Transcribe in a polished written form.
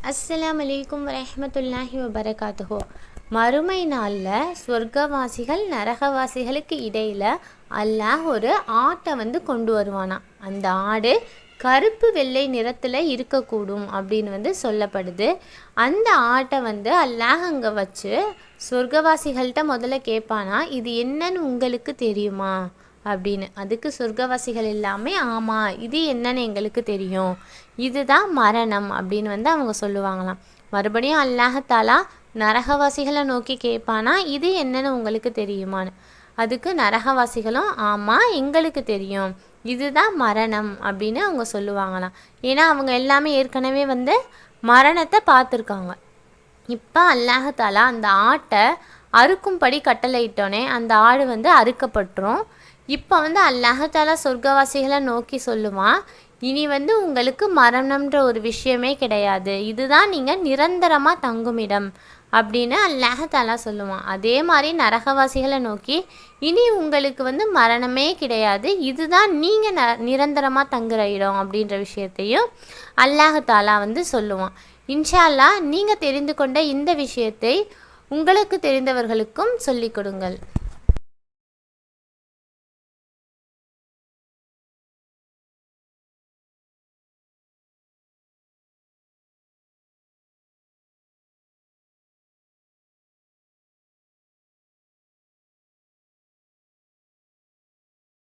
அஸ்ஸலாமு அலைக்கும் வரஹ்மத்துல்லாஹி வபரகாத்துஹு. மறுமை நாளில் சொர்க்கவாசிகள் நரகவாசிகளுக்கு இடையில் அல்லாஹ் ஒரு ஆட்டை கொண்டு வருவானா. அந்த ஆடு கருப்பு வெள்ளை நிறத்தில் இருக்கக்கூடும் அப்படின்னு சொல்லப்படுது. அந்த ஆட்டை அல்லாஹ் அங்கே வச்சு சொர்க்கவாசிகள்கிட்ட முதல்ல கேட்பானா, இது என்னன்னு உங்களுக்கு தெரியுமா அப்படின்னு. அதுக்கு சொர்க்கவாசிகள் எல்லாமே ஆமாம், இது என்னன்னு எங்களுக்கு தெரியும், இதுதான் மரணம் அப்படின்னு அவங்க சொல்லுவாங்களாம். மறுபடியும் அல்லாஹாலா நரகவாசிகளை நோக்கி கேட்பானா, இது என்னன்னு உங்களுக்கு தெரியுமான்னு. அதுக்கு நரகவாசிகளும் ஆமாம் எங்களுக்கு தெரியும், இதுதான் மரணம் அப்படின்னு அவங்க சொல்லுவாங்களாம். ஏன்னா அவங்க எல்லாமே ஏற்கனவே மரணத்தை பார்த்துருக்காங்க. இப்போ அல்லாஹாலா அந்த ஆட்டை அறுக்கும்படி கட்டளையிட்டோன்னே அந்த ஆடு அறுக்கப்பட்டுரும். இப்போ அல்லாஹாலா சொர்க்கவாசிகளை நோக்கி சொல்லுவான், இனி உங்களுக்கு மரணம்ன்ற ஒரு விஷயமே கிடையாது, இதுதான் நீங்கள் நிரந்தரமாக தங்குமிடம் அப்படின்னு அல்லாஹாலா சொல்லுவான். அதே மாதிரி நரகவாசிகளை நோக்கி இனி உங்களுக்கு மரணமே கிடையாது, இதுதான் நீங்கள் நிரந்தரமாக தங்குற இடம் அப்படின்ற விஷயத்தையும் அல்லாஹாலா சொல்லுவான். இன்ஷா அல்லாஹ் நீங்கள் தெரிந்து கொண்ட இந்த விஷயத்தை உங்களுக்கு தெரிந்தவர்களுக்கும் சொல்லிக் கொடுங்கள்.